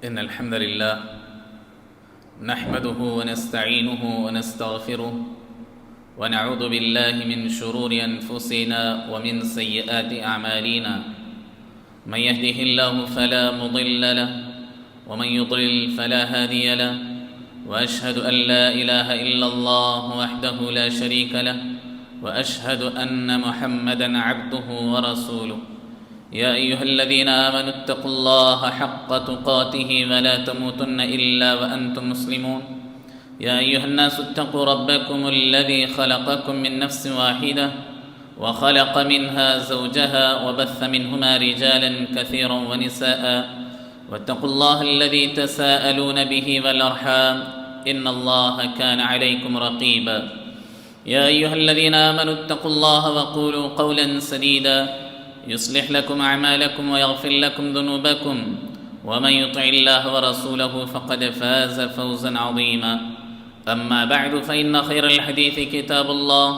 إن الحمد لله نحمده ونستعينه ونستغفره ونعوذ بالله من شرور أنفسنا ومن سيئات أعمالنا. من يهده الله فلا مضل له ومن يضلل فلا هادي له، وأشهد أن لا إله إلا الله وحده لا شريك له، وأشهد أن محمدًا عبده ورسوله. يا أيها الذين آمنوا اتقوا الله حق تقاته ولا تموتن إلا وأنتم مسلمون. يا أيها الناس اتقوا ربكم الذي خلقكم من نفس واحدة وخلق منها زوجها وبث منهما رجالا كثيرا ونساء، واتقوا الله الذي تساءلون به والأرحام إن الله كان عليكم رقيبا. يا أيها الذين آمنوا اتقوا الله وقولوا قولا سديدا يصلح لكم أعمالكم ويغفر لكم ذنوبكم، ومن يطع الله ورسوله فقد فاز فوزا عظيما. أما بعد، فإن خير الحديث كتاب الله،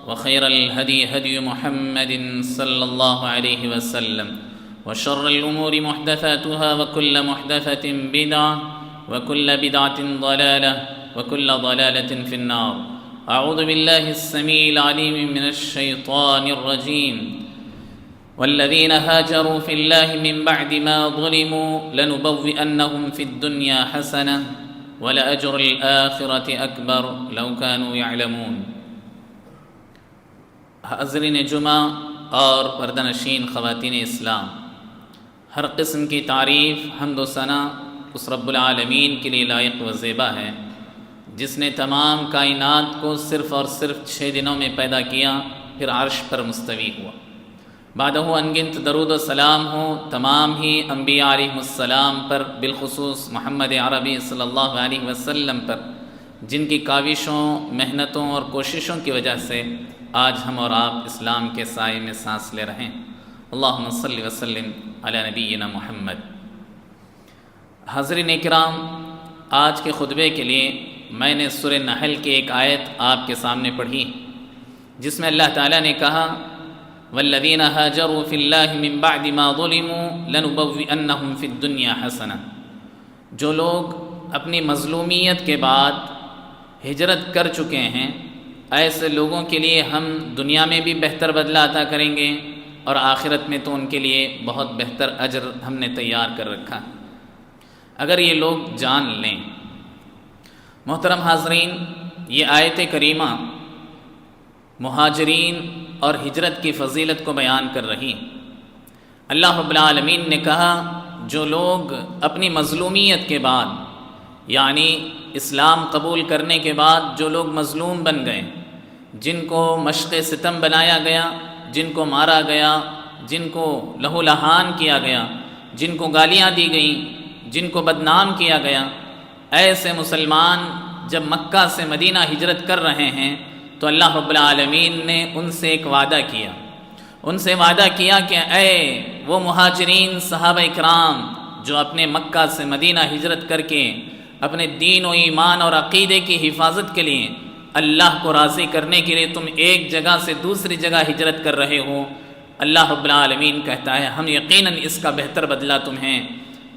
وخير الهدي هدي محمد صلى الله عليه وسلم، وشر الأمور محدثاتها، وكل محدثة بدعة، وكل بدعة ضلالة، وكل ضلالة في النار. أعوذ بالله السميع العليم من الشيطان الرجيم. والذين هاجروا في الله من بعد ما ظلموا لنبوئنهم في الدنيا حسنة ولأجر الآخرة أكبر لو كانوا يعلمون. حاضرین جمعہ اور پردہ نشین خواتین اسلام، ہر قسم کی تعریف، حمد و ثنا اس رب العالمین کے لیے لائق و زیبا ہے جس نے تمام کائنات کو صرف اور صرف 6 دنوں میں پیدا کیا، پھر عرش پر مستوی ہوا. بعدہ انگنت درود و سلام ہو تمام ہی انبیاء علیہ السلام پر، بالخصوص محمد عربی صلی اللہ علیہ وسلم پر، جن کی کاوشوں، محنتوں اور کوششوں کی وجہ سے آج ہم اور آپ اسلام کے سائے میں سانس لے رہے ہیں. اللہم صلی وسلم علی نبینا محمد. حاضرین اکرام، آج کے خطبے کے لیے میں نے سورہ نحل کی ایک آیت آپ کے سامنے پڑھی جس میں اللہ تعالیٰ نے کہا والذین ہاجروا فی اللہ من بعد ما ظلموا لنبوئنہم فی الدنیا حسنہ. جو لوگ اپنی مظلومیت کے بعد ہجرت کر چکے ہیں، ایسے لوگوں کے لیے ہم دنیا میں بھی بہتر بدلہ عطا کریں گے، اور آخرت میں تو ان کے لیے بہت بہتر اجر ہم نے تیار کر رکھا. اگر یہ لوگ جان لیں. محترم حاضرین، یہ آیت کریمہ مہاجرین اور ہجرت کی فضیلت کو بیان کر رہی. اللہ رب العالمین نے کہا جو لوگ اپنی مظلومیت کے بعد، یعنی اسلام قبول کرنے کے بعد جو لوگ مظلوم بن گئے، جن کو مشق ستم بنایا گیا، جن کو مارا گیا، جن کو لہو لہان کیا گیا، جن کو گالیاں دی گئیں، جن کو بدنام کیا گیا، ایسے مسلمان جب مکہ سے مدینہ ہجرت کر رہے ہیں تو اللہ رب العالمین نے ان سے ایک وعدہ کیا. ان سے وعدہ کیا کہ اے وہ مہاجرین صحابہ اکرام جو اپنے مکہ سے مدینہ ہجرت کر کے اپنے دین و ایمان اور عقیدے کی حفاظت کے لیے، اللہ کو راضی کرنے کے لیے تم ایک جگہ سے دوسری جگہ ہجرت کر رہے ہو، اللہ رب العالمین کہتا ہے ہم یقیناً اس کا بہتر بدلہ تمہیں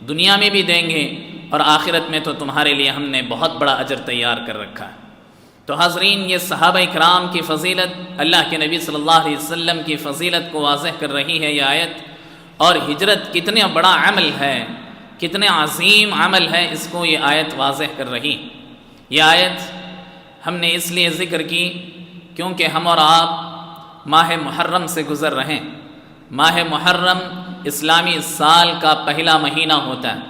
دنیا میں بھی دیں گے، اور آخرت میں تو تمہارے لیے ہم نے بہت بڑا اجر تیار کر رکھا ہے. تو حاضرین، یہ صحابہ اکرام کی فضیلت، اللہ کے نبی صلی اللہ علیہ وسلم کی فضیلت کو واضح کر رہی ہے یہ آیت. اور ہجرت کتنا بڑا عمل ہے، کتنے عظیم عمل ہے، اس کو یہ آیت واضح کر رہی. یہ آیت ہم نے اس لیے ذکر کی کیونکہ ہم اور آپ ماہ محرم سے گزر رہے ہیں. ماہ محرم اسلامی سال کا پہلا مہینہ ہوتا ہے.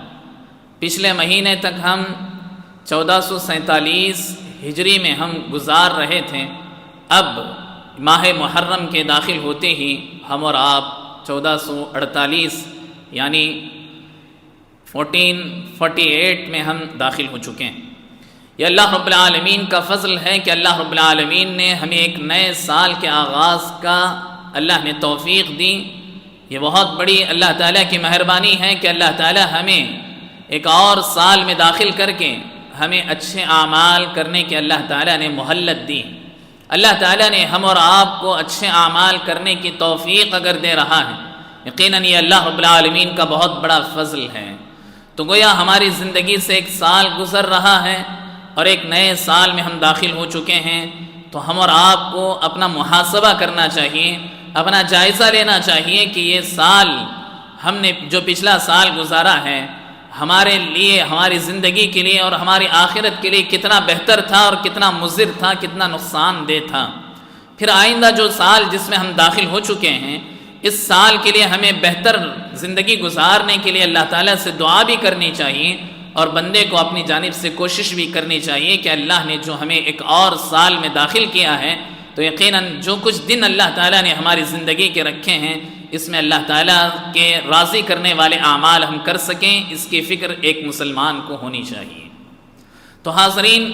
پچھلے مہینے تک ہم 1447 ہجری میں ہم گزار رہے تھے. اب ماہ محرم کے داخل ہوتے ہی ہم اور آپ 1448 یعنی 1448 میں ہم داخل ہو چکے ہیں. یہ اللہ رب العالمین کا فضل ہے کہ اللہ رب العالمین نے ہمیں ایک نئے سال کے آغاز کا اللہ نے توفیق دی. یہ بہت بڑی اللہ تعالیٰ کی مہربانی ہے کہ اللہ تعالیٰ ہمیں ایک اور سال میں داخل کر کے ہمیں اچھے اعمال کرنے کے اللہ تعالیٰ نے مہلت دی. اللہ تعالیٰ نے ہم اور آپ کو اچھے اعمال کرنے کی توفیق اگر دے رہا ہے، یقیناً یہ اللہ رب العالمین کا بہت بڑا فضل ہے. تو گویا ہماری زندگی سے ایک سال گزر رہا ہے اور ایک نئے سال میں ہم داخل ہو چکے ہیں، تو ہم اور آپ کو اپنا محاسبہ کرنا چاہیے، اپنا جائزہ لینا چاہیے کہ یہ سال ہم نے جو پچھلا سال گزارا ہے ہمارے لیے، ہماری زندگی کے لیے اور ہماری آخرت کے لیے کتنا بہتر تھا اور کتنا مضر تھا، کتنا نقصان دہ تھا۔ پھر آئندہ جو سال جس میں ہم داخل ہو چکے ہیں، اس سال کے لیے ہمیں بہتر زندگی گزارنے کے لیے اللہ تعالیٰ سے دعا بھی کرنی چاہیے، اور بندے کو اپنی جانب سے کوشش بھی کرنی چاہیے کہ اللہ نے جو ہمیں ایک اور سال میں داخل کیا ہے، تو یقیناً جو کچھ دن اللہ تعالیٰ نے ہماری زندگی کے رکھے ہیں، اس میں اللہ تعالیٰ کے راضی کرنے والے اعمال ہم کر سکیں، اس کی فکر ایک مسلمان کو ہونی چاہیے۔ تو حاضرین،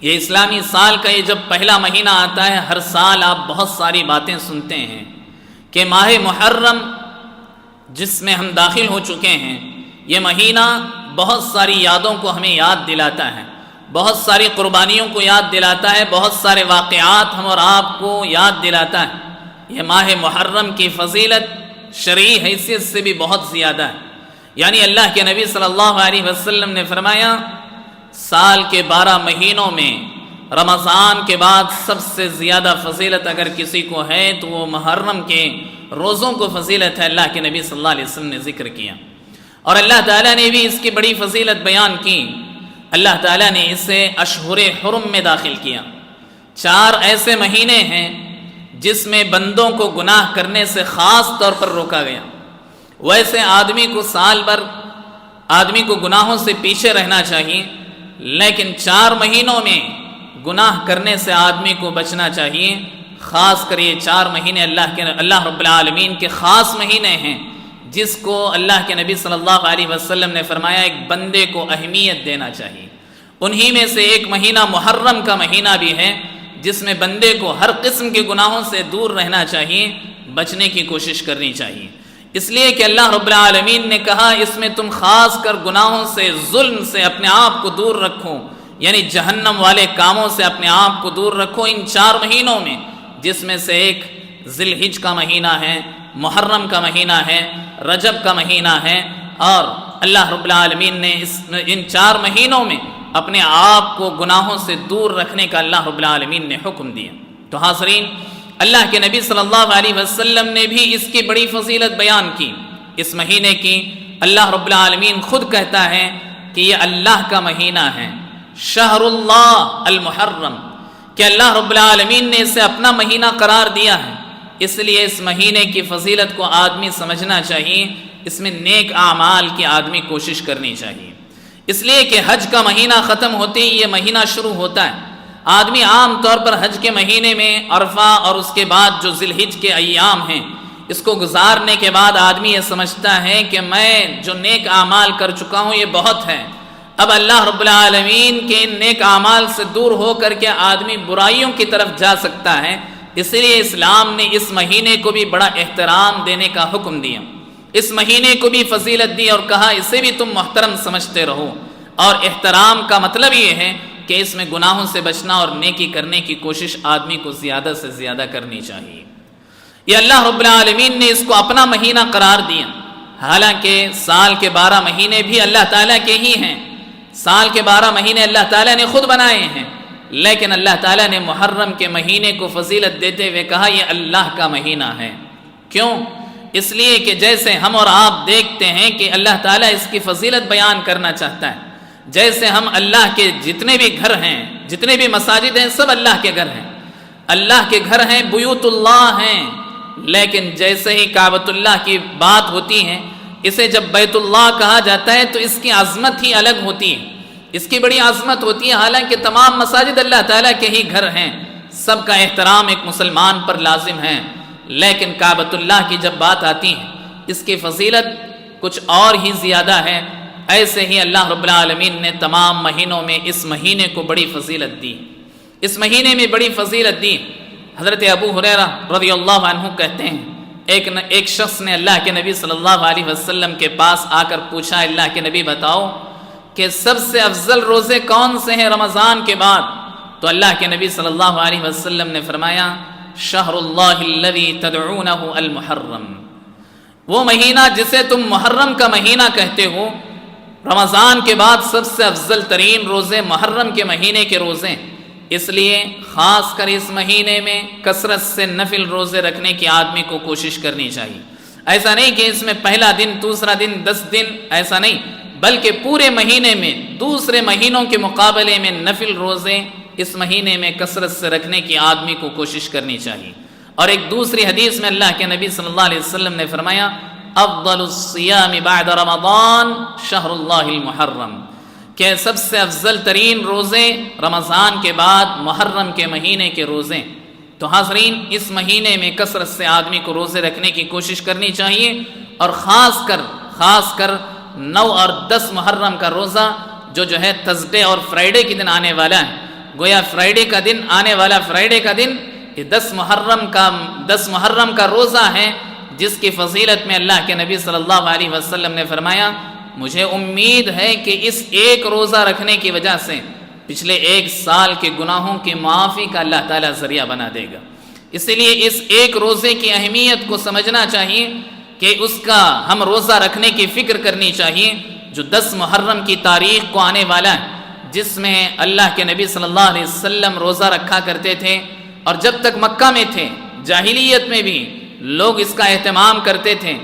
یہ اسلامی سال کا یہ جب پہلا مہینہ آتا ہے، ہر سال آپ بہت ساری باتیں سنتے ہیں کہ ماہ محرم جس میں ہم داخل ہو چکے ہیں، یہ مہینہ بہت ساری یادوں کو ہمیں یاد دلاتا ہے، بہت ساری قربانیوں کو یاد دلاتا ہے، بہت سارے واقعات ہم اور آپ کو یاد دلاتا ہے۔ یہ ماہ محرم کی فضیلت شرعی حیثیت سے بھی بہت زیادہ ہے، یعنی اللہ کے نبی صلی اللہ علیہ وسلم نے فرمایا سال کے 12 مہینوں میں رمضان کے بعد سب سے زیادہ فضیلت اگر کسی کو ہے تو وہ محرم کے روزوں کو فضیلت ہے۔ اللہ کے نبی صلی اللہ علیہ وسلم نے ذکر کیا، اور اللہ تعالیٰ نے بھی اس کی بڑی فضیلت بیان کی۔ اللہ تعالیٰ نے اسے اشہر حرم میں داخل کیا۔ 4 ایسے مہینے ہیں جس میں بندوں کو گناہ کرنے سے خاص طور پر روکا گیا۔ ویسے آدمی کو سال بھر آدمی کو گناہوں سے پیچھے رہنا چاہیے، لیکن 4 مہینوں میں گناہ کرنے سے آدمی کو بچنا چاہیے۔ خاص کر یہ 4 مہینے اللہ رب العالمین کے خاص مہینے ہیں، جس کو اللہ کے نبی صلی اللہ علیہ وسلم نے فرمایا ایک بندے کو اہمیت دینا چاہیے۔ انہی میں سے ایک مہینہ محرم کا مہینہ بھی ہے، جس میں بندے کو ہر قسم کے گناہوں سے دور رہنا چاہیے، بچنے کی کوشش کرنی چاہیے۔ اس لیے کہ اللہ رب العالمین نے کہا اس میں تم خاص کر گناہوں سے، ظلم سے اپنے آپ کو دور رکھو، یعنی جہنم والے کاموں سے اپنے آپ کو دور رکھو ان 4 مہینوں میں، جس میں سے ایک ذی الحج کا مہینہ ہے، محرم کا مہینہ ہے، رجب کا مہینہ ہے، اور اللہ رب العالمین نے ان 4 مہینوں میں اپنے آپ کو گناہوں سے دور رکھنے کا اللہ رب العالمین نے حکم دیا۔ تو حاضرین، اللہ کے نبی صلی اللہ علیہ وسلم نے بھی اس کی بڑی فضیلت بیان کی۔ اس مہینے کی اللہ رب العالمین خود کہتا ہے کہ یہ اللہ کا مہینہ ہے، شہر اللہ المحرم، کہ اللہ رب العالمین نے اسے اپنا مہینہ قرار دیا ہے۔ اس لیے اس مہینے کی فضیلت کو آدمی سمجھنا چاہیے، اس میں نیک اعمال کی آدمی کوشش کرنی چاہیے۔ اس لیے کہ حج کا مہینہ ختم ہوتے ہی یہ مہینہ شروع ہوتا ہے۔ آدمی عام طور پر حج کے مہینے میں عرفہ اور اس کے بعد جو ذی الحج کے ایام ہیں، اس کو گزارنے کے بعد آدمی یہ سمجھتا ہے کہ میں جو نیک اعمال کر چکا ہوں یہ بہت ہے، اب اللہ رب العالمین کے نیک اعمال سے دور ہو کر کے آدمی برائیوں کی طرف جا سکتا ہے۔ اس لیے اسلام نے اس مہینے کو بھی بڑا احترام دینے کا حکم دیا، اس مہینے کو بھی فضیلت دی اور کہا اسے بھی تم محترم سمجھتے رہو۔ اور احترام کا مطلب یہ ہے کہ اس میں گناہوں سے بچنا اور نیکی کرنے کی کوشش آدمی کو زیادہ سے زیادہ کرنی چاہیے۔ یہ اللہ رب العالمین نے اس کو اپنا مہینہ قرار دیا، حالانکہ سال کے 12 مہینے بھی اللہ تعالیٰ کے ہی ہیں، سال کے 12 مہینے اللہ تعالیٰ نے خود بنائے ہیں، لیکن اللہ تعالیٰ نے محرم کے مہینے کو فضیلت دیتے ہوئے کہا یہ اللہ کا مہینہ ہے۔ کیوں؟ اس لیے کہ جیسے ہم اور آپ دیکھتے ہیں کہ اللہ تعالیٰ اس کی فضیلت بیان کرنا چاہتا ہے، جیسے ہم اللہ کے جتنے بھی گھر ہیں، جتنے بھی مساجد ہیں، سب اللہ کے گھر ہیں، اللہ کے گھر ہیں، بیوت اللہ ہیں، لیکن جیسے ہی کعبۃ اللہ کی بات ہوتی ہے، اسے جب بیت اللہ کہا جاتا ہے تو اس کی عظمت ہی الگ ہوتی ہے، اس کی بڑی عظمت ہوتی ہے۔ حالانکہ تمام مساجد اللہ تعالیٰ کے ہی گھر ہیں، سب کا احترام ایک مسلمان پر لازم ہے، لیکن کعبۃ اللہ کی جب بات آتی ہے اس کی فضیلت کچھ اور ہی زیادہ ہے۔ ایسے ہی اللہ رب العالمین نے تمام مہینوں میں اس مہینے کو بڑی فضیلت دی، اس مہینے میں بڑی فضیلت دی۔ حضرت ابو ہریرہ رضی اللہ عنہ کہتے ہیں ایک شخص نے اللہ کے نبی صلی اللہ علیہ وسلم کے پاس آ کر پوچھا، اللہ کے نبی بتاؤ کہ سب سے افضل روزے کون سے ہیں رمضان کے بعد؟ تو اللہ کے نبی صلی اللہ علیہ وسلم نے فرمایا شہر اللہ الذی تدعونہ المحرم، وہ مہینہ جسے تم محرم کا مہینہ کہتے ہو، رمضان کے بعد سب سے افضل ترین روزے محرم کے مہینے کے روزے، اس لیے خاص کر اس مہینے میں کثرت سے نفل روزے رکھنے کی آدمی کو کوشش کرنی چاہیے۔ ایسا نہیں کہ اس میں پہلا دن، دوسرا دن، 10 دن، ایسا نہیں، بلکہ پورے مہینے میں دوسرے مہینوں کے مقابلے میں نفل روزے اس مہینے میں کثرت سے رکھنے کی آدمی کو کوشش کرنی چاہیے۔ اور ایک دوسری حدیث میں اللہ کے نبی صلی اللہ علیہ وسلم نے فرمایا، افضل الصیام بعد رمضان شہر اللہ المحرم، کہ سب سے افضل ترین روزے رمضان کے بعد محرم کے مہینے کے روزے۔ تو حاضرین، اس مہینے میں کثرت سے آدمی کو روزے رکھنے کی کوشش کرنی چاہیے، اور خاص کر 9 اور 10 محرم کا روزہ جو ہے تھرسڈے اور فرائیڈے کے دن آنے والا ہے، گویا فرائیڈے کا دن آنے والا، فرائیڈے کا دن یہ 10 محرم کا روزہ ہے، جس کی فضیلت میں اللہ کے نبی صلی اللہ علیہ وسلم نے فرمایا، مجھے امید ہے کہ اس ایک روزہ رکھنے کی وجہ سے پچھلے 1 سال کے گناہوں کی معافی کا اللہ تعالیٰ ذریعہ بنا دے گا۔ اسی لیے اس ایک روزے کی اہمیت کو سمجھنا چاہیے کہ اس کا ہم روزہ رکھنے کی فکر کرنی چاہیے، جو 10 محرم کی تاریخ کو آنے والا ہے، جس میں اللہ کے نبی صلی اللہ علیہ وسلم روزہ رکھا کرتے تھے، اور جب تک مکہ میں تھے، جاہلیت میں بھی لوگ اس کا اہتمام کرتے تھے،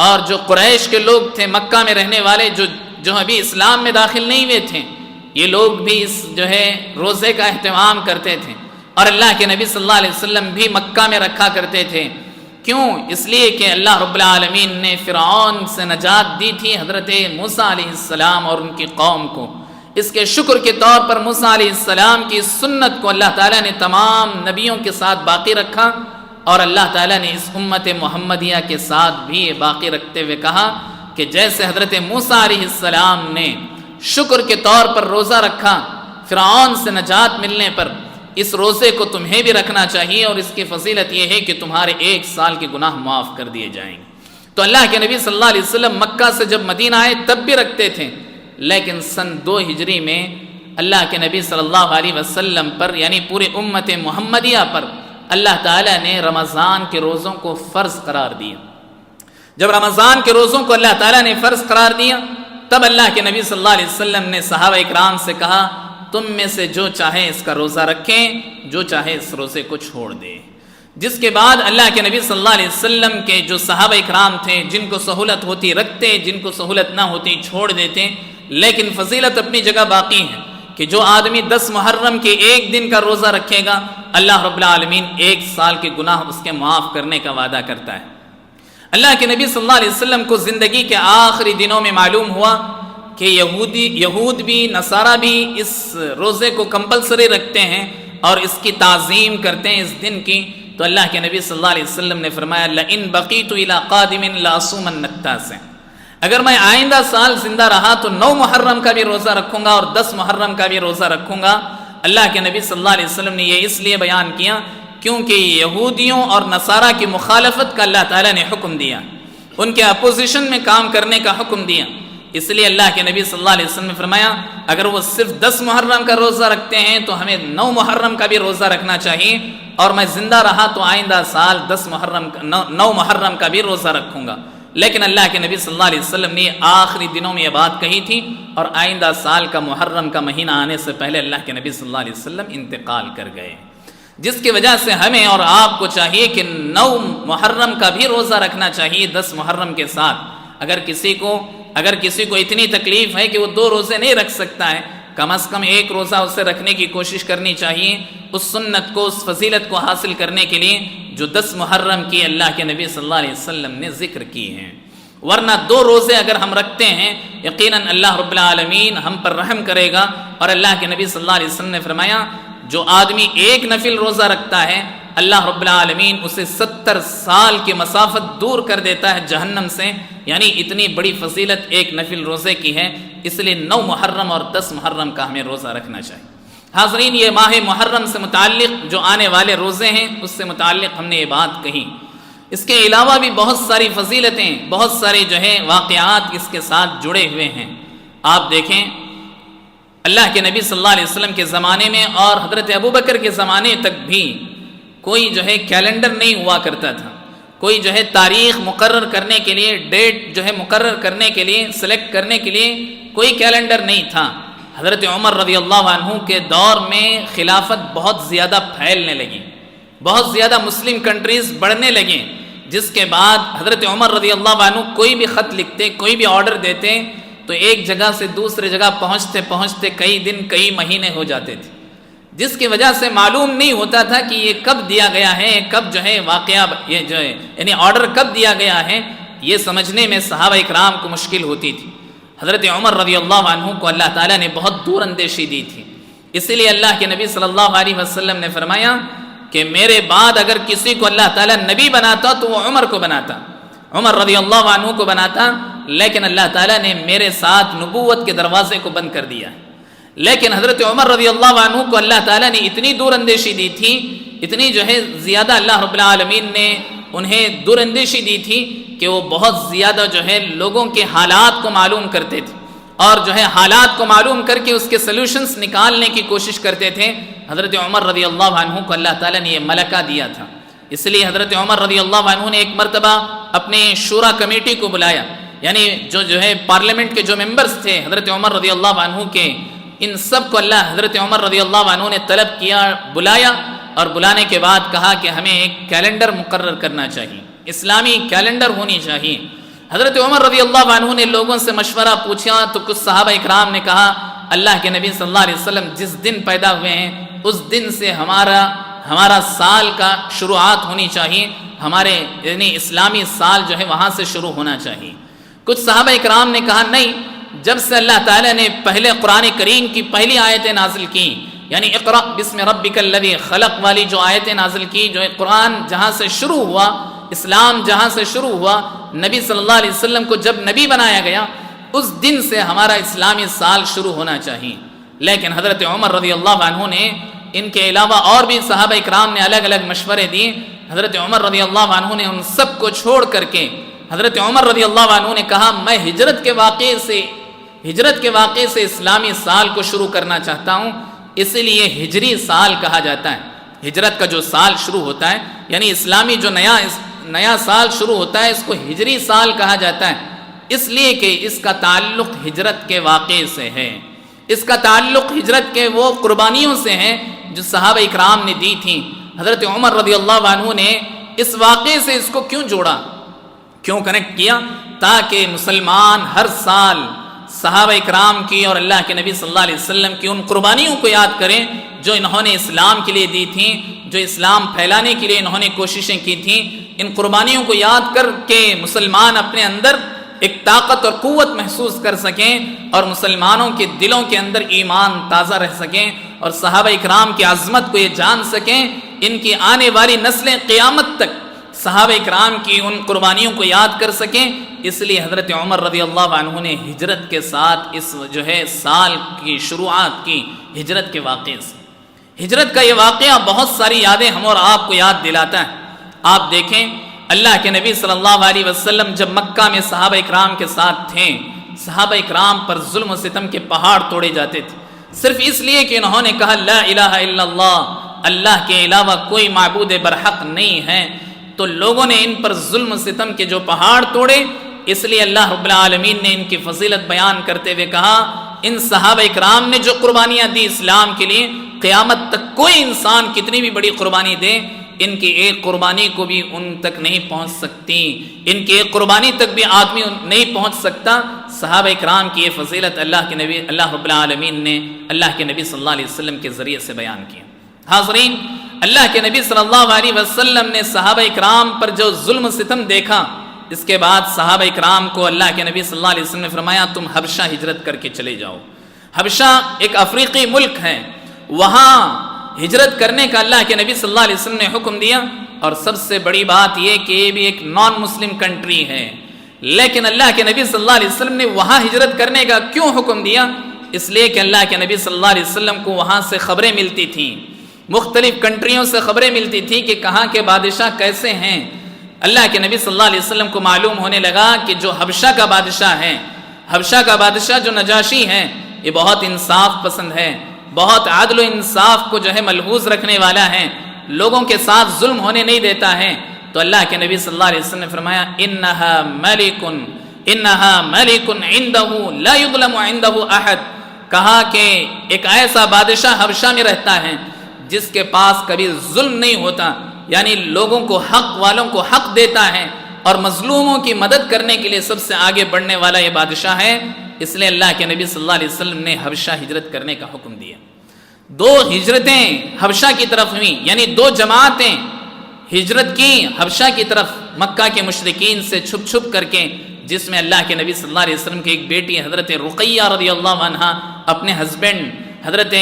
اور جو قریش کے لوگ تھے، مکہ میں رہنے والے جو ابھی اسلام میں داخل نہیں ہوئے تھے، یہ لوگ بھی اس روزے کا اہتمام کرتے تھے، اور اللہ کے نبی صلی اللہ علیہ وسلم بھی مکہ میں رکھا کرتے تھے۔ کیوں؟ اس لیے کہ اللہ رب العالمین نے فرعون سے نجات دی تھی حضرت موسیٰ علیہ السلام اور ان کی قوم کو۔ اس کے شکر کے طور پر موسیٰ علیہ السلام کی سنت کو اللہ تعالیٰ نے تمام نبیوں کے ساتھ باقی رکھا، اور اللہ تعالیٰ نے اس امت محمدیہ کے ساتھ بھی باقی رکھتے ہوئے کہا کہ جیسے حضرت موسیٰ علیہ السلام نے شکر کے طور پر روزہ رکھا فرعون سے نجات ملنے پر، اس روزے کو تمہیں بھی رکھنا چاہیے، اور اس کی فضیلت یہ ہے کہ تمہارے 1 سال کے گناہ معاف کر دیے جائیں گے۔ تو اللہ کے نبی صلی اللہ علیہ وسلم مکہ سے جب مدینہ آئے تب بھی رکھتے تھے، لیکن سن 2 ہجری میں اللہ کے نبی صلی اللہ علیہ وسلم پر، یعنی پورے امت محمدیہ پر، اللہ تعالیٰ نے رمضان کے روزوں کو فرض قرار دیا۔ جب رمضان کے روزوں کو اللہ تعالیٰ نے فرض قرار دیا، تب اللہ کے نبی صلی اللہ علیہ وسلم نے صحابہ اکرام سے کہا، تم میں سے جو چاہے اس کا روزہ رکھیں، جو چاہے اس روزے کو چھوڑ دے۔ جس کے بعد اللہ کے نبی صلی اللہ علیہ وسلم کے جو صحابہ اکرام تھے، جن کو سہولت ہوتی رکھتے، جن کو سہولت نہ ہوتی چھوڑ دیتے، لیکن فضیلت اپنی جگہ باقی ہے کہ جو آدمی 10 محرم کے 1 دن کا روزہ رکھے گا، اللہ رب العالمین 1 سال کے گناہ اس کے معاف کرنے کا وعدہ کرتا ہے۔ اللہ کے نبی صلی اللہ علیہ وسلم کو زندگی کے آخری دنوں میں معلوم ہوا کہ یہود بھی، نصارہ بھی اس روزے کو کمپلسری رکھتے ہیں اور اس کی تعظیم کرتے ہیں اس دن کی، تو اللہ کے نبی صلی اللہ علیہ وسلم نے فرمایا، لَإِن بَقِيتُ إِلَىٰ قَادِمٍ لَأَصُومَنَّ التَّاسِعَ، اگر میں آئندہ سال زندہ رہا تو 9 محرم کا بھی روزہ رکھوں گا اور 10 محرم کا بھی روزہ رکھوں گا۔ اللہ کے نبی صلی اللہ علیہ وسلم نے یہ اس لیے بیان کیا کیونکہ یہودیوں اور نصارہ کی مخالفت کا اللہ تعالیٰ نے حکم دیا، ان کے اپوزیشن میں کام کرنے کا حکم دیا۔ اس لیے اللہ کے نبی صلی اللہ علیہ وسلم نے فرمایا، اگر وہ صرف 10 محرم کا روزہ رکھتے ہیں تو ہمیں 9 محرم کا بھی روزہ رکھنا چاہیے، اور میں زندہ رہا تو آئندہ سال 9 محرم کا بھی روزہ رکھوں گا۔ لیکن اللہ کے نبی صلی اللہ علیہ وسلم نے آخری دنوں میں یہ بات کہی تھی، اور آئندہ سال کا محرم کا مہینہ آنے سے پہلے اللہ کے نبی صلی اللہ علیہ وسلم انتقال کر گئے، جس کی وجہ سے ہمیں اور آپ کو چاہیے کہ 9 محرم کا بھی روزہ رکھنا چاہیے 10 محرم کے ساتھ۔ اگر کسی کو اتنی تکلیف ہے کہ وہ 2 روزے نہیں رکھ سکتا ہے، کم از کم 1 روزہ اسے رکھنے کی کوشش کرنی چاہیے، اس سنت کو، اس فضیلت کو حاصل کرنے کے لیے جو 10 محرم کی اللہ کے نبی صلی اللہ علیہ وسلم نے ذکر کی ہیں۔ ورنہ 2 روزے اگر ہم رکھتے ہیں، یقیناً اللہ رب العالمین ہم پر رحم کرے گا، اور اللہ کے نبی صلی اللہ علیہ وسلم نے فرمایا، جو آدمی 1 نفل روزہ رکھتا ہے، اللہ رب العالمین اسے 70 سال کی مسافت دور کر دیتا ہے جہنم سے، یعنی اتنی بڑی فضیلت 1 نفل روزے کی ہے۔ اس لیے 9 محرم اور 10 محرم کا ہمیں روزہ رکھنا چاہیے۔ حاضرین، یہ ماہ محرم سے متعلق جو آنے والے روزے ہیں، اس سے متعلق ہم نے یہ بات کہی۔ اس کے علاوہ بھی بہت ساری فضیلتیں، بہت سارے واقعات اس کے ساتھ جڑے ہوئے ہیں۔ آپ دیکھیں، اللہ کے نبی صلی اللہ علیہ وسلم کے زمانے میں اور حضرت ابوبکر کے زمانے تک بھی کوئی کیلنڈر نہیں ہوا کرتا تھا، کوئی تاریخ مقرر کرنے کے لیے، ڈیٹ مقرر کرنے کے لیے، سلیکٹ کرنے کے لیے کوئی کیلنڈر نہیں تھا۔ حضرت عمر رضی اللہ عنہ کے دور میں خلافت بہت زیادہ پھیلنے لگی، بہت زیادہ مسلم کنٹریز بڑھنے لگیں، جس کے بعد حضرت عمر رضی اللہ عنہ کوئی بھی خط لکھتے، کوئی بھی آرڈر دیتے تو ایک جگہ سے دوسرے جگہ پہنچتے پہنچتے کئی دن کئی مہینے ہو جاتے تھے، جس کی وجہ سے معلوم نہیں ہوتا تھا کہ یہ کب دیا گیا ہے، کب جو ہے واقعہ یہ جو ہے یعنی آرڈر کب دیا گیا ہے، یہ سمجھنے میں صحابہ اکرام کو مشکل ہوتی تھی۔ حضرت عمر رضی اللہ عنہ کو اللہ تعالیٰ نے بہت دور اندیشی دی تھی، اسی لیے اللہ کے نبی صلی اللہ علیہ وسلم نے فرمایا کہ میرے بعد اگر کسی کو اللہ تعالیٰ نبی بناتا تو وہ عمر کو بناتا، عمر رضی اللہ عنہ کو بناتا، لیکن اللہ تعالیٰ نے میرے ساتھ نبوت کے دروازے کو بند کر دیا۔ لیکن حضرت عمر رضی اللہ عنہ کو اللہ تعالیٰ نے اتنی دور اندیشی دی تھی، اتنی جو ہے زیادہ اللہ رب العالمین نے انہیں دور اندیشی دی تھی کہ وہ بہت زیادہ جو ہے لوگوں کے حالات کو معلوم کرتے تھے، اور جو ہے حالات کو معلوم کر کے اس کے سلوشنز نکالنے کی کوشش کرتے تھے۔ حضرت عمر رضی اللہ عنہ کو اللہ تعالیٰ نے یہ ملکہ دیا تھا، اس لیے حضرت عمر رضی اللہ عنہ نے ایک مرتبہ اپنے شورا کمیٹی کو بلایا، یعنی جو ہے پارلیمنٹ کے جو ممبرز تھے حضرت عمر رضی اللہ عنہ کے، ان سب کو اللہ حضرت عمر رضی اللہ عنہ نے طلب کیا، بلایا، اور بلانے کے بعد کہا کہ ہمیں ایک کیلنڈر مقرر کرنا چاہیے، اسلامی کیلنڈر ہونی چاہیے۔ حضرت عمر رضی اللہ عنہ نے لوگوں سے مشورہ پوچھا تو کچھ صحابہ اکرام نے کہا اللہ کے نبی صلی اللہ علیہ وسلم جس دن پیدا ہوئے ہیں اس دن سے ہمارا سال کا شروعات ہونی چاہیے، ہمارے یعنی اسلامی سال جو ہے وہاں سے شروع ہونا چاہیے۔ کچھ صحابہ اکرام نے کہا نہیں، جب سے اللہ تعالیٰ نے پہلے قرآن کریم کی پہلی آیتیں نازل کی، یعنی اقرأ بسم ربک الذی خلق والی جو آیتیں نازل کی، جو قرآن جہاں سے شروع ہوا، اسلام جہاں سے شروع ہوا، نبی صلی اللہ علیہ وسلم کو جب نبی بنایا گیا اس دن سے ہمارا اسلامی سال شروع ہونا چاہیے۔ لیکن حضرت عمر رضی اللہ عنہ نے، ان کے علاوہ اور بھی صحابہ اکرام نے الگ الگ مشورے دیے، حضرت عمر رضی اللہ عنہ نے ان سب کو چھوڑ کر کے حضرت عمر رضی اللہ عنہ نے کہا میں ہجرت کے واقعے سے اسلامی سال کو شروع کرنا چاہتا ہوں، اسی لیے ہجری سال کہا جاتا ہے۔ ہجرت کا جو سال شروع ہوتا ہے یعنی اسلامی جو نیا سال شروع ہوتا ہے اس کو ہجری سال کہا جاتا ہے، اس لیے کہ اس کا تعلق ہجرت کے واقعے سے ہے، اس کا تعلق ہجرت کے وہ قربانیوں سے ہے جو صحابہ اکرام نے دی تھیں۔ حضرت عمر رضی اللہ عنہ نے اس واقعے سے اس کو کیوں جوڑا، کیوں کنیکٹ کیا؟ تاکہ مسلمان ہر سال صحابہ اکرام کی اور اللہ کے نبی صلی اللہ علیہ وسلم کی ان قربانیوں کو یاد کریں جو انہوں نے اسلام کے لیے دی تھیں، جو اسلام پھیلانے کے لیے انہوں نے کوششیں کی تھیں۔ ان قربانیوں کو یاد کر کے مسلمان اپنے اندر ایک طاقت اور قوت محسوس کر سکیں اور مسلمانوں کے دلوں کے اندر ایمان تازہ رہ سکیں، اور صحابہ اکرام کی عظمت کو یہ جان سکیں، ان کی آنے والی نسلیں قیامت تک صحابہ اکرام کی ان قربانیوں کو یاد کر سکیں۔ اس لیے حضرت عمر رضی اللہ عنہ نے ہجرت کے ساتھ اس جو ہے سال کی شروعات کی ہجرت کے واقعے سے۔ ہجرت کا یہ واقعہ بہت ساری یادیں ہم اور آپ کو یاد دلاتا ہے۔ آپ دیکھیں اللہ کے نبی صلی اللہ علیہ وسلم جب مکہ میں صحابہ اکرام کے ساتھ تھے، صحابہ اکرام پر ظلم و ستم کے پہاڑ توڑے جاتے تھے، صرف اس لیے کہ انہوں نے کہا لا الہ الا اللہ، اللہ کے علاوہ کوئی معبود برحق نہیں ہے، تو لوگوں نے ان پر ظلم و ستم کے جو پہاڑ توڑے۔ اس لیے اللہ رب العالمین نے ان کی فضیلت بیان کرتے ہوئے کہا ان صحابہ اکرام نے جو قربانیاں دی اسلام کے لیے، قیامت تک کوئی انسان کتنی بھی بڑی قربانی دے ان کی ایک قربانی کو بھی ان تک نہیں پہنچ سکتی، ان کی ایک قربانی تک بھی آدمی نہیں پہنچ سکتا۔ صحابہ اکرام کی یہ فضیلت اللہ رب العالمین نے اللہ کے نبی صلی اللہ علیہ وسلم کے ذریعے سے بیان کی۔ حاضرین، اللہ کے نبی صلی اللہ علیہ وسلم نے صحابہ اکرام پر جو ظلم و ستم دیکھا، اس کے بعد صحابہ اکرام کو اللہ کے نبی صلی اللہ علیہ وسلم نے فرمایا تم حبشہ ہجرت کر کے چلے جاؤ۔ حبشہ ایک افریقی ملک ہے، وہاں ہجرت کرنے کا اللہ کے نبی صلی اللہ علیہ وسلم نے حکم دیا، اور سب سے بڑی بات یہ کہ یہ بھی ایک نان مسلم کنٹری ہے، لیکن اللہ کے نبی صلی اللہ علیہ وسلم نے وہاں ہجرت کرنے کا کیوں حکم دیا؟ اس لیے کہ اللہ کے نبی صلی اللہ علیہ وسلم کو وہاں سے خبریں ملتی تھیں، مختلف کنٹریوں سے خبریں ملتی تھیں کہ کہاں کے بادشاہ کیسے ہیں۔ اللہ کے نبی صلی اللہ علیہ وسلم کو معلوم ہونے لگا کہ جو حبشہ کا بادشاہ ہے، حبشہ کا بادشاہ جو نجاشی ہے، یہ بہت انصاف پسند ہے، بہت عدل و انصاف کو جو ہے ملحوظ رکھنے والا ہے، لوگوں کے ساتھ ظلم ہونے نہیں دیتا ہے۔ تو اللہ کے نبی صلی اللہ علیہ وسلم نے فرمایا انہا ملک انہا ملک عندہ لا یظلم عندہ احد، کہا کہ ایک ایسا بادشاہ حبشہ میں رہتا ہے جس کے پاس کبھی ظلم نہیں ہوتا، یعنی لوگوں کو حق والوں کو حق دیتا ہے اور مظلوموں کی مدد کرنے کے لیے سب سے آگے بڑھنے والا یہ بادشاہ ہے۔ اس لیے اللہ کے نبی صلی اللہ علیہ وسلم نے حبشہ ہجرت کرنے کا حکم دیا۔ دو ہجرتیں حبشہ کی طرف ہوئیں، یعنی دو جماعتیں ہجرت کی حبشہ کی طرف مکہ کے مشرکین سے چھپ چھپ کر کے، جس میں اللہ کے نبی صلی اللہ علیہ وسلم کی ایک بیٹی حضرت رقیہ رضی اللہ عنہ اپنے ہسبینڈ حضرت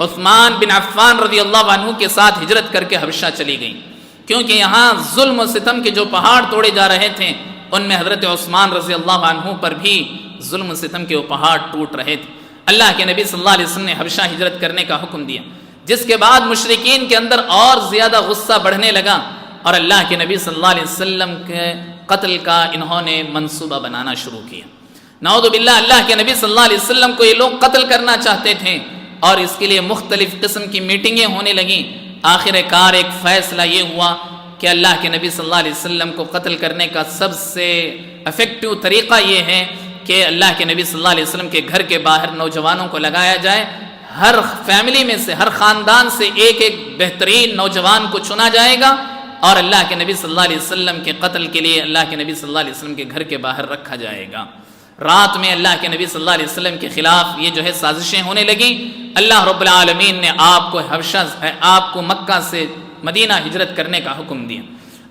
عثمان بن عفان رضی اللہ عنہ کے ساتھ ہجرت کر کے حبشہ چلی گئیں، کیونکہ یہاں ظلم و ستم کے جو پہاڑ توڑے جا رہے تھے ان میں حضرت عثمان رضی اللہ عنہ پر بھی ظلم و ستم کے وہ پہاڑ ٹوٹ رہے تھے۔ اللہ کے نبی صلی اللہ علیہ وسلم نے حبشہ ہجرت کرنے کا حکم دیا، جس کے بعد مشرکین کے اندر اور زیادہ غصہ بڑھنے لگا اور اللہ کے نبی صلی اللہ علیہ وسلم کے قتل کا انہوں نے منصوبہ بنانا شروع کیا۔ نعوذ باللہ، اللہ کے نبی صلی اللہ علیہ وسلم کو یہ لوگ قتل کرنا چاہتے تھے اور اس کے لیے مختلف قسم کی میٹنگیں ہونے لگیں۔ آخر کار ایک فیصلہ یہ ہوا کہ اللہ کے نبی صلی اللہ علیہ وسلم کو قتل کرنے کا سب سے افیکٹو طریقہ یہ ہے کہ اللہ کے نبی صلی اللہ علیہ وسلم کے گھر کے باہر نوجوانوں کو لگایا جائے، ہر فیملی میں سے، ہر خاندان سے ایک ایک بہترین نوجوان کو چنا جائے گا اور اللہ کے نبی صلی اللہ علیہ وسلم کے قتل کے لیے اللہ کے نبی صلی اللہ علیہ وسلم کے گھر کے باہر رکھا جائے گا۔ رات میں اللہ کے نبی صلی اللہ علیہ وسلم کے خلاف یہ جو ہے سازشیں ہونے لگیں۔ اللہ رب العالمین نے آپ کو مکہ سے مدینہ ہجرت کرنے کا حکم دیا۔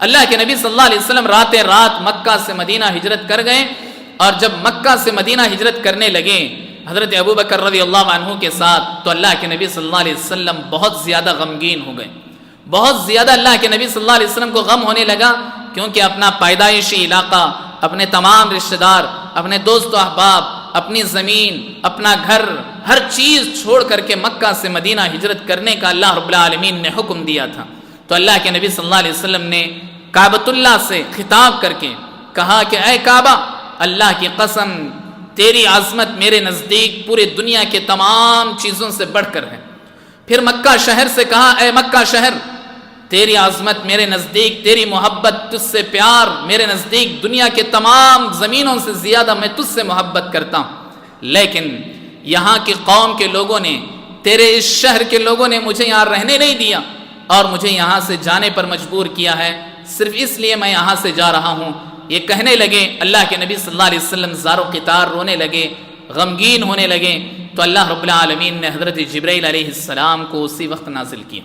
اللہ کے نبی صلی اللہ علیہ وسلم رات مکہ سے مدینہ ہجرت کر گئے، اور جب مکہ سے مدینہ ہجرت کرنے لگے حضرت ابوبکر رضی اللہ عنہ کے ساتھ، تو اللہ کے نبی صلی اللہ علیہ وسلم بہت زیادہ غمگین ہو گئے، بہت زیادہ اللہ کے نبی صلی اللہ علیہ وسلم کو غم ہونے لگا، کیونکہ اپنا پیدائشی علاقہ، اپنے تمام رشتہ دار، اپنے دوست و احباب، اپنی زمین، اپنا گھر، ہر چیز چھوڑ کر کے مکہ سے مدینہ ہجرت کرنے کا اللہ رب العالمین نے حکم دیا تھا۔ تو اللہ کے نبی صلی اللہ علیہ وسلم نے کعبۃ اللہ سے خطاب کر کے کہا کہ اے کعبہ، اللہ کی قسم تیری عظمت میرے نزدیک پورے دنیا کے تمام چیزوں سے بڑھ کر ہے۔ پھر مکہ شہر سے کہا اے مکہ شہر، تیری عظمت میرے نزدیک، تیری محبت، تجھ سے پیار میرے نزدیک دنیا کے تمام زمینوں سے زیادہ میں تجھ سے محبت کرتا ہوں، لیکن یہاں کی قوم کے لوگوں نے، تیرے اس شہر کے لوگوں نے مجھے یہاں رہنے نہیں دیا اور مجھے یہاں سے جانے پر مجبور کیا ہے، صرف اس لیے میں یہاں سے جا رہا ہوں۔ یہ کہنے لگے، اللہ کے نبی صلی اللہ علیہ وسلم زار و قطار رونے لگے، غمگین ہونے لگے، تو اللہ رب العالمین نے حضرت جبرائیل علیہ السلام کو اسی وقت نازل کیا۔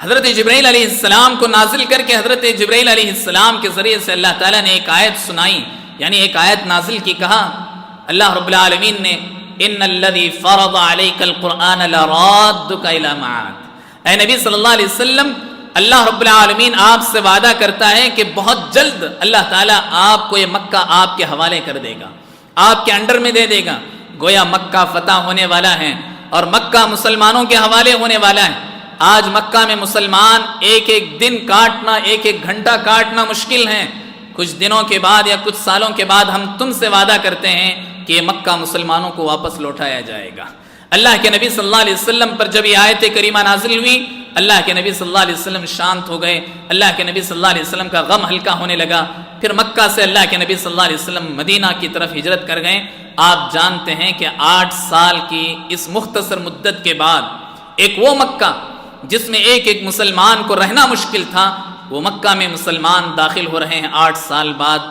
حضرت جبرائیل علیہ السلام کو نازل کر کے حضرت جبرائیل علیہ السلام کے ذریعے سے اللہ تعالیٰ نے ایک آیت سنائی، یعنی ایک آیت نازل کی۔ کہا اللہ رب العالمین نے ان الذی فرض علیک القرآن لرادک الی معاد، اے نبی صلی اللہ علیہ وسلم، اللہ رب العالمین آپ سے وعدہ کرتا ہے کہ بہت جلد اللہ تعالیٰ آپ کو یہ مکہ آپ کے حوالے کر دے گا، آپ کے انڈر میں دے دے گا۔ گویا مکہ فتح ہونے والا ہے اور مکہ مسلمانوں کے حوالے ہونے والا ہے۔ آج مکہ میں مسلمان ایک ایک دن کاٹنا، ایک ایک گھنٹہ کاٹنا مشکل ہے۔ کچھ دنوں کے بعد یا کچھ سالوں کے بعد ہم تم سے وعدہ کرتے ہیں کہ یہ مکہ مسلمانوں کو واپس لوٹایا جائے گا۔ اللہ کے نبی صلی اللہ علیہ وسلم پر جب یہ آیت کریمہ نازل ہوئی، اللہ کے نبی صلی اللہ علیہ وسلم شانت ہو گئے، اللہ کے نبی صلی اللہ علیہ وسلم کا غم ہلکا ہونے لگا۔ پھر مکہ سے اللہ کے نبی صلی اللہ علیہ وسلم مدینہ کی طرف ہجرت کر گئے۔ آپ جانتے ہیں کہ 8 سال کی اس مختصر مدت کے بعد ایک وہ مکہ جس میں ایک ایک مسلمان کو رہنا مشکل تھا، وہ مکہ میں مسلمان داخل ہو رہے ہیں 8 سال بعد،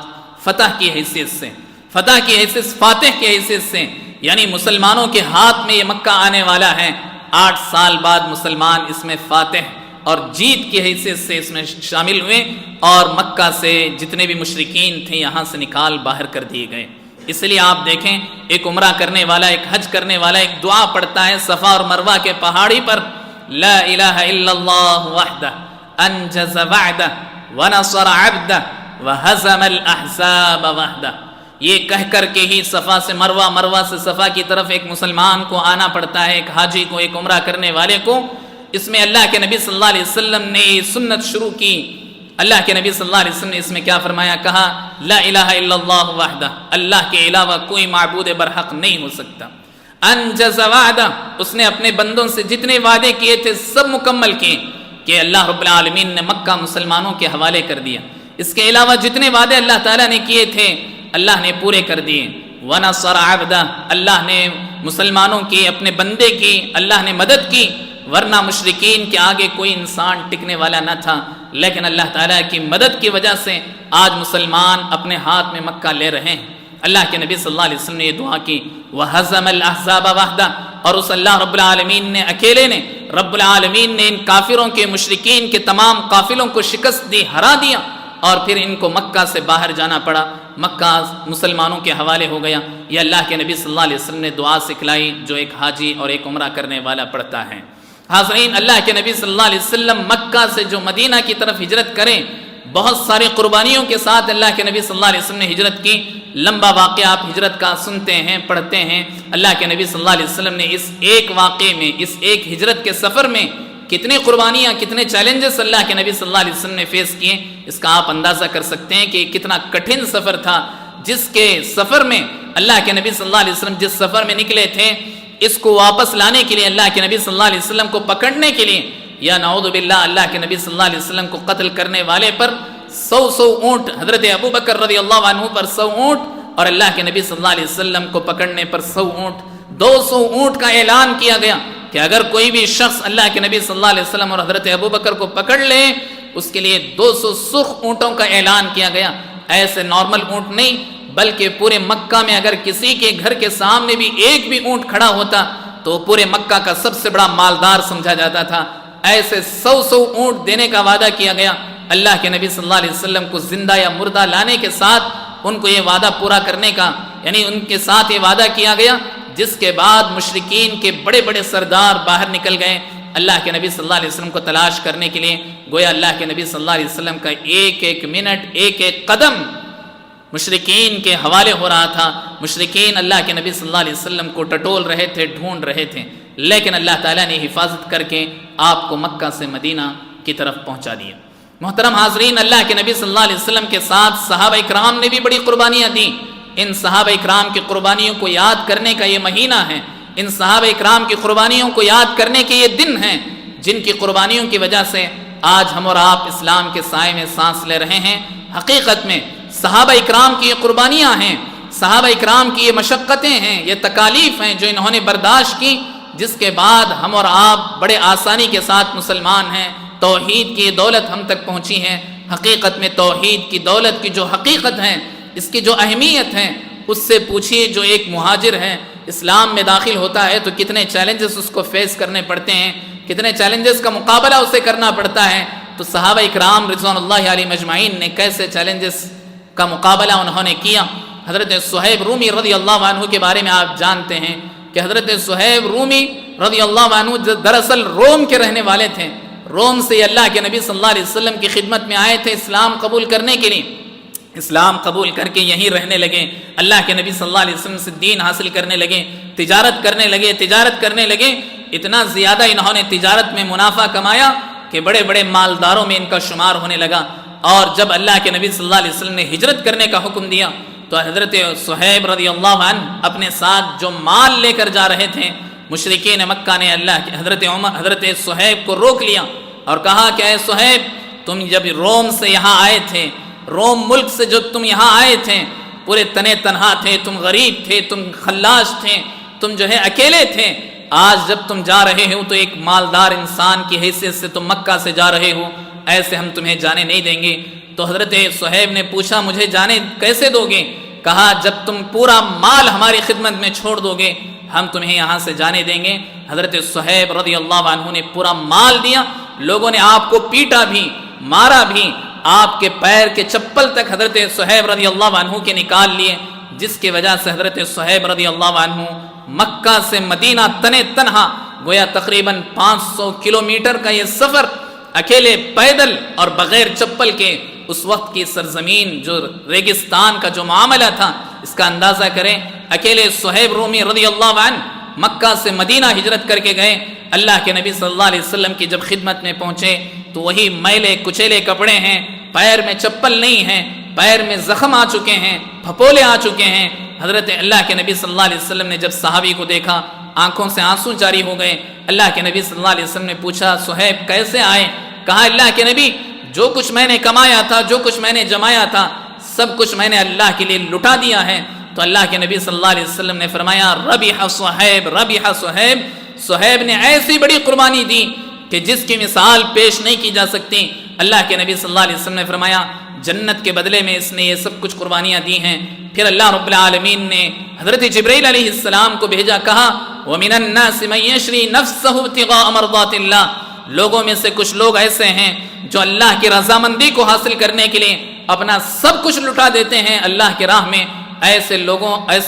فتح کی حیثیت سے، فتح کی حیثیت، فاتح کی حیثیت سے، یعنی مسلمانوں کے ہاتھ میں یہ مکہ آنے والا ہے۔ 8 سال بعد مسلمان اس میں فاتح اور جیت کی حیثیت سے اس میں شامل ہوئے، اور مکہ سے جتنے بھی مشرکین تھے یہاں سے نکال باہر کر دیے گئے۔ اس لیے آپ دیکھیں، ایک عمرہ کرنے والا، ایک حج کرنے والا ایک دعا پڑھتا ہے صفا اور مروہ کے پہاڑی پر، لا الہ الا اللہ وحدہ انجز وعدہ ونصر عبدہ وہزم الاحزاب وحدہ۔ یہ کہہ کر کے ہی صفا سے مروہ، مروہ سے صفا کی طرف ایک مسلمان کو آنا پڑتا ہے، ایک حاجی کو، ایک عمرہ کرنے والے کو۔ اس میں اللہ کے نبی صلی اللہ علیہ وسلم نے یہ سنت شروع کی۔ اللہ کے نبی صلی اللہ علیہ وسلم نے اس میں کیا فرمایا؟ کہا لا الہ الا اللہ وحدہ، اللہ کے علاوہ کوئی معبود برحق نہیں ہو سکتا۔ انجز وعدہ، اس نے اپنے بندوں سے جتنے وعدے کیے تھے سب مکمل کیے، کہ اللہ رب العالمین نے مکہ مسلمانوں کے حوالے کر دیا۔ اس کے علاوہ جتنے وعدے اللہ تعالیٰ نے کیے تھے اللہ نے پورے کر دیے۔ وَنَصَرَ عَبْدَهُ، اللہ نے مسلمانوں کی، اپنے بندے کی اللہ نے مدد کی، ورنہ مشرکین کے آگے کوئی انسان ٹکنے والا نہ تھا۔ لیکن اللہ تعالیٰ کی مدد کی وجہ سے آج مسلمان اپنے ہاتھ میں مکہ لے رہے ہیں۔ اللہ کے نبی صلی اللہ علیہ وسلم نے یہ دعا کی، وَهَزَمَ الْأَحْزَابَ وَحْدَهُ، اور اس اللہ رب العالمین نے اکیلے نے، رب العالمین نے ان کافروں کے، مشرکین کے تمام قافلوں کو شکست دی، ہرا دیا، اور پھر ان کو مکہ سے باہر جانا پڑا، مکہ مسلمانوں کے حوالے ہو گیا۔ یہ اللہ کے نبی صلی اللہ علیہ وسلم نے دعا سکھلائی جو ایک حاجی اور ایک عمرہ کرنے والا پڑھتا ہے۔ حاضرین، اللہ کے نبی صلی اللہ علیہ وسلم مکہ سے جو مدینہ کی طرف ہجرت کریں، بہت ساری قربانیوں کے ساتھ اللہ کے نبی صلی اللہ علیہ وسلم نے ہجرت کی۔ لمبا واقعہ آپ ہجرت کا سنتے ہیں، پڑھتے ہیں۔ اللہ کے نبی صلی اللہ علیہ وسلم نے اس ایک واقعے میں، اس ایک ہجرت کے سفر میں کتنی قربانیاں، کتنے چیلنجز اللہ کے نبی صلی اللہ علیہ وسلم نے فیس کیے، اس کا آپ اندازہ کر سکتے ہیں کہ کتنا کٹھن سفر تھا، جس کے سفر میں اللہ کے نبی صلی اللہ علیہ وسلم جس سفر میں نکلے تھے، اس کو واپس لانے کے لیے، اللہ کے نبی صلی اللہ علیہ وسلم کو پکڑنے کے لیے، یا نعوذ باللہ اللہ کے نبی صلی اللہ علیہ وسلم کو قتل کرنے والے پر 100 اونٹ، حضرت ابوبکر رضی اللہ عنہ پر 100 اونٹ، اور اللہ کے نبی صلی اللہ علیہ وسلم کو پکڑنے پر 100 اونٹ، 200 اونٹ کا اعلان کیا گیا کہ اگر کوئی بھی شخص اللہ کے نبی صلی اللہ علیہ وسلم اور حضرت ابوبکر کو پکڑ لے، اس کے لیے 200 سرخ اونٹوں کا اعلان کیا گیا۔ ایسے نارمل اونٹ نہیں، بلکہ پورے مکہ میں اگر کسی کے گھر کے سامنے بھی ایک بھی اونٹ کھڑا ہوتا تو پورے مکہ کا سب سے بڑا مالدار سمجھا جاتا تھا۔ ایسے 100 اونٹ دینے کا وعدہ کیا گیا اللہ کے نبی صلی اللہ علیہ وسلم کو، زندہ یا مردہ لانے کے ساتھ ان کو یہ وعدہ پورا کرنے کا، یعنی ان کے ساتھ یہ وعدہ کیا گیا، جس کے بعد مشرکین کے بڑے بڑے سردار باہر نکل گئے اللہ کے نبی صلی اللہ علیہ وسلم کو تلاش کرنے کے لیے۔ گویا اللہ کے نبی صلی اللہ علیہ وسلم کا ایک ایک منٹ، ایک ایک قدم مشرکین کے حوالے ہو رہا تھا۔ مشرکین اللہ کے نبی صلی اللہ علیہ وسلم کو ٹٹول رہے تھے، ڈھونڈ رہے تھے، لیکن اللہ تعالیٰ نے حفاظت کر کے آپ کو مکہ سے مدینہ کی طرف پہنچا دیا۔ محترم حاضرین، اللہ کے نبی صلی اللہ علیہ وسلم کے ساتھ صحابہ اکرام نے بھی بڑی قربانیاں دیں۔ ان صحابہ اکرام کی قربانیوں کو یاد کرنے کا یہ مہینہ ہے، ان صحابہ اکرام کی قربانیوں کو یاد کرنے کے یہ دن ہیں، جن کی قربانیوں کی وجہ سے آج ہم اور آپ اسلام کے سائے میں سانس لے رہے ہیں۔ حقیقت میں صحابہ اکرام کی یہ قربانیاں ہیں، صحابہ اکرام کی یہ مشقتیں ہیں، یہ تکالیف ہیں جو انہوں نے برداشت کی، جس کے بعد ہم اور آپ بڑے آسانی کے ساتھ مسلمان ہیں۔ توحید کی دولت ہم تک پہنچی ہے۔ حقیقت میں توحید کی دولت کی جو حقیقت ہے، اس کی جو اہمیت ہے، اس سے پوچھیے جو ایک مہاجر ہے، اسلام میں داخل ہوتا ہے تو کتنے چیلنجز اس کو فیس کرنے پڑتے ہیں، کتنے چیلنجز کا مقابلہ اسے کرنا پڑتا ہے۔ تو صحابہ اکرام رضوان اللہ علیہ مجمعین نے کیسے چیلنجز کا مقابلہ انہوں نے کیا۔ حضرت صہیب رومی رضی اللہ عنہ کے بارے میں آپ جانتے ہیں کہ حضرت صہیب رومی رضی اللہ عنہ دراصل روم کے رہنے والے تھے۔ روم سے اللہ کے نبی صلی اللہ علیہ وسلم کی خدمت میں آئے تھے اسلام قبول کرنے کے لیے۔ اسلام قبول کر کے یہیں رہنے لگے، اللہ کے نبی صلی اللہ علیہ وسلم سے دین حاصل کرنے لگے، تجارت کرنے لگے۔ اتنا زیادہ انہوں نے تجارت میں منافع کمایا کہ بڑے بڑے مالداروں میں ان کا شمار ہونے لگا۔ اور جب اللہ کے نبی صلی اللہ علیہ وسلم نے ہجرت کرنے کا حکم دیا تو حضرت صہیب رضی اللہ عنہ اپنے ساتھ جو مال لے کر جا رہے تھے، مشرکین مکہ نے حضرت صہیب کو روک لیا اور کہا کہ اے صہیب، تم جب روم سے یہاں آئے تھے، روم ملک سے جب تم یہاں آئے تھے، پورے تنے تنہا تھے، تم غریب تھے، تم خلاص تھے، تم جو ہے اکیلے تھے۔ آج جب تم جا رہے ہو تو ایک مالدار انسان کی حیثیت سے تم مکہ سے جا رہے ہو، ایسے ہم تمہیں جانے نہیں دیں گے۔ تو حضرت صہیب نے پوچھا مجھے جانے کیسے دو گے؟ کہا جب تم پورا مال ہماری خدمت میں چھوڑ دو گے ہم تمہیں یہاں سے جانے دیں گے۔ حضرت صہیب رضی اللہ عنہ نے پورا مال دیا۔ لوگوں نے آپ کو پیٹا بھی، مارا بھی، آپ کے پیر کے چپل تک حضرت صہیب رضی اللہ عنہ کے نکال لیے، جس کی وجہ سے حضرت صہیب رضی اللہ عنہ مکہ سے مدینہ تنے تنہا، گویا تقریباً 500 کلومیٹر کا یہ سفر اکیلے پیدل اور بغیر چپل کے، اس وقت کی سرزمین جو ریگستان کا جو معاملہ تھا، اس کا اندازہ کریں۔ اکیلے صہیب رومی رضی اللہ عنہ مکہ سے مدینہ ہجرت کر کے گئے۔ اللہ کے نبی صلی اللہ علیہ وسلم کی جب خدمت میں پہنچے تو وہی میلے کچیلے کپڑے ہیں، پیر میں چپل نہیں ہیں، پیر میں زخم آ چکے ہیں، پھپولے آ چکے ہیں۔ حضرت اللہ کے نبی صلی اللہ علیہ وسلم نے جب صحابی کو دیکھا، آنکھوں سے آنسو جاری ہو گئے۔ اللہ کے نبی صلی اللہ علیہ وسلم نے پوچھا صہیب کیسے آئے؟ کہا اللہ کے نبی جو کچھ میں نے کمایا تھا، جو کچھ میں نے جمایا تھا، سب کچھ میں نے اللہ کے لیے لٹا دیا ہے، تو اللہ کے نبی صلی اللہ علیہ وسلم نے فرمایا ربح صہیب، ربح صہیب، صہیب نے ایسی بڑی قربانی دی کہ جس کی مثال پیش نہیں کی جا سکتی۔ اللہ کے نبی صلی اللہ علیہ وسلم نے فرمایا جنت کے بدلے میں اس نے یہ سب کچھ قربانیاں دی ہیں۔ پھر اللہ رب العالمین نے حضرت جبرائیل علیہ السلام کو بھیجا، کہا وَمِنَ النَّاسِ مَن يَشْرِي نَفْسَهُ ابْتِغَاءَ مَرْضَاتِ اللَّهِ، لوگوں میں سے کچھ لوگ ایسے ہیں جو اللہ کی رضامندی کو حاصل کرنے کے لیے اپنا سب کچھ لٹا دیتے ہیں اللہ کی راہ میں۔ ایسے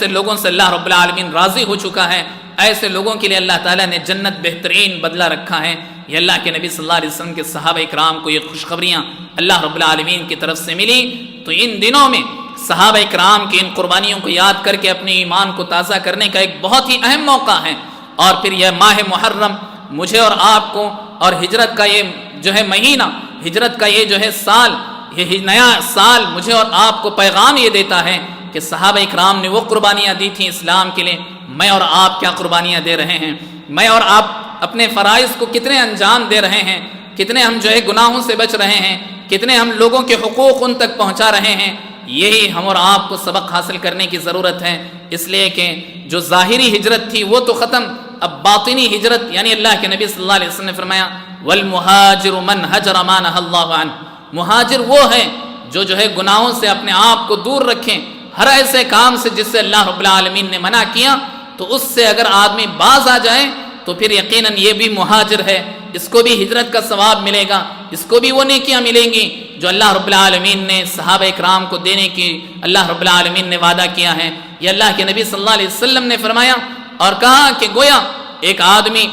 لوگوں سے اللہ رب العالمین راضی ہو چکا ہے، ایسے لوگوں کے لیے اللہ تعالیٰ نے جنت بہترین بدلہ رکھا ہے۔ یہ اللہ کے نبی صلی اللہ علیہ وسلم کے صحابہ اکرام کو یہ خوشخبریاں اللہ رب العالمین کی طرف سے ملی، تو ان دنوں میں صحابہ اکرام کی ان قربانیوں کو یاد کر کے اپنے ایمان کو تازہ کرنے کا ایک بہت ہی اہم موقع ہے۔ اور پھر یہ ماہ محرم مجھے اور آپ کو، اور ہجرت کا یہ جو ہے مہینہ، ہجرت کا یہ جو ہے سال، یہ نیا سال مجھے اور آپ کو پیغام یہ دیتا ہے کہ صحابہ اکرام نے وہ قربانیاں دی تھیں اسلام کے لیے، میں اور آپ کیا قربانیاں دے رہے ہیں؟ میں اور آپ اپنے فرائض کو کتنے انجام دے رہے ہیں؟ کتنے ہم جو ہے گناہوں سے بچ رہے ہیں؟ کتنے ہم لوگوں کے حقوق ان تک پہنچا رہے ہیں؟ یہی ہم اور آپ کو سبق حاصل کرنے کی ضرورت ہے، اس لیے کہ جو ظاہری ہجرت تھی وہ تو ختم، اب باطنی ہجرت، یعنی اللہ کے نبی صلی اللہ علیہ وسلم نے فرمایا والمہاجر من حجر ما نہى اللہ عنہ، مہاجر وہ ہے جو ہے گناہوں سے اپنے آپ کو دور رکھیں، ہر ایسے کام سے جس سے اللہ رب العالمین نے منع کیا تو اس سے اگر آدمی باز آ جائے تو پھر یقیناً یہ بھی مہاجر ہے، اس کو بھی ہجرت کا ثواب ملے گا، اس کو بھی وہ نیکیاں ملیں گی جو اللہ رب العالمین نے صحابہ اکرام کو دینے کی اللہ رب العالمین نے وعدہ کیا ہے۔ یہ اللہ کے نبی صلی اللہ علیہ وسلم نے فرمایا اور کہا کہ گویا ایک آدمی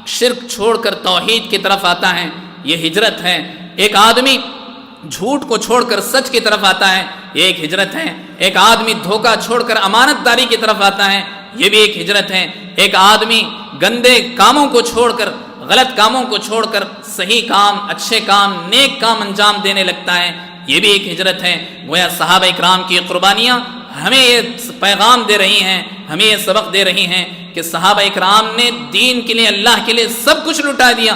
شرک چھوڑ کر توحید کی طرف آتا ہے، یہ ہجرت ہے۔ ایک آدمی جھوٹ کو چھوڑ کر سچ کی طرف آتا ہے، یہ ایک ہجرت ہے۔ ایک آدمی دھوکہ چھوڑ کر امانت داری کی طرف آتا ہے، یہ بھی ایک ہجرت ہے۔ ایک آدمی گندے کاموں کو چھوڑ کر، غلط کاموں کو چھوڑ کر صحیح کام، اچھے کام، نیک کام انجام دینے لگتا ہے، یہ بھی ایک ہجرت ہے۔ گویا صحابہ اکرام کی قربانیاں ہمیں یہ پیغام دے رہی ہیں، ہمیں یہ سبق دے رہی ہیں کہ صحابہ اکرام نے دین کے لیے، اللہ کے لیے سب کچھ لٹا دیا۔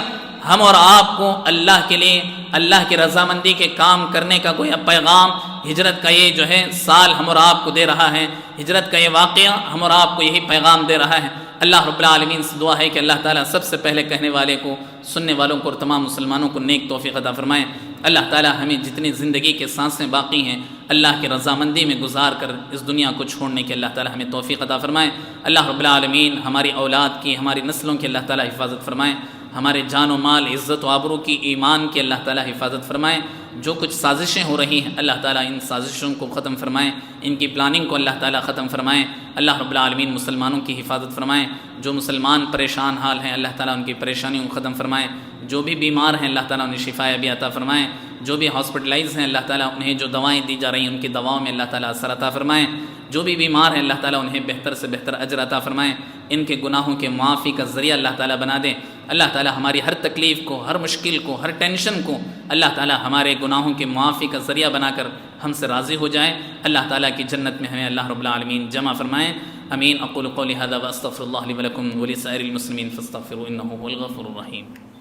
ہم اور آپ کو اللہ کے لیے، اللہ کی رضامندی کے کام کرنے کا گویا پیغام ہجرت کا یہ جو ہے سال ہم اور آپ کو دے رہا ہے، ہجرت کا یہ واقعہ ہم اور آپ کو یہی پیغام دے رہا ہے۔ اللہ رب العالمین سے دعا ہے کہ اللہ تعالیٰ سب سے پہلے کہنے والے کو، سننے والوں کو اور تمام مسلمانوں کو نیک توفیق عطا فرمائے۔ اللہ تعالیٰ ہمیں جتنی زندگی کے سانسیں باقی ہیں اللہ کی رضامندی میں گزار کر اس دنیا کو چھوڑنے کے اللہ تعالیٰ ہمیں توفیق عطا فرمائے۔ اللہ رب العالمین ہماری اولاد کی، ہماری نسلوں کی اللہ تعالیٰ حفاظت فرمائے، ہمارے جان و مال، عزت و آبرو کی، ایمان کی اللہ تعالیٰ حفاظت فرمائے۔ جو کچھ سازشیں ہو رہی ہیں اللہ تعالیٰ ان سازشوں کو ختم فرمائیں، ان کی پلاننگ کو اللہ تعالیٰ ختم فرمائیں۔ اللہ رب العالمین مسلمانوں کی حفاظت فرمائیں۔ جو مسلمان پریشان حال ہیں اللہ تعالیٰ ان کی پریشانیوں کو ختم فرمائیں۔ جو بھی بیمار ہیں اللہ تعالیٰ انہیں شفا بھی عطا فرمائیں۔ جو بھی ہاسپٹلائز ہیں اللہ تعالیٰ انہیں جو دوائیں دی جا رہی ہیں ان کی دواؤں میں اللہ تعالیٰ اثر عطا فرمائیں۔ جو بھی بیمار ہیں اللہ تعالیٰ انہیں بہتر سے بہتر اجر عطا فرمائیں، ان کے گناہوں کے معافی کا ذریعہ اللہ تعالیٰ بنا دیں۔ اللہ تعالیٰ ہماری ہر تکلیف کو، ہر مشکل کو، ہر ٹینشن کو اللہ تعالیٰ ہمارے گناہوں کے معافی کا ذریعہ بنا کر ہم سے راضی ہو جائیں۔ اللہ تعالیٰ کی جنت میں ہمیں اللہ رب العالمین جمع فرمائیں۔ امین۔ اقول قولی ھذا واستغفر اللہ لی ولکم ولسائر المسلمین فاستغفروا انہ هو الغفور الرحیم۔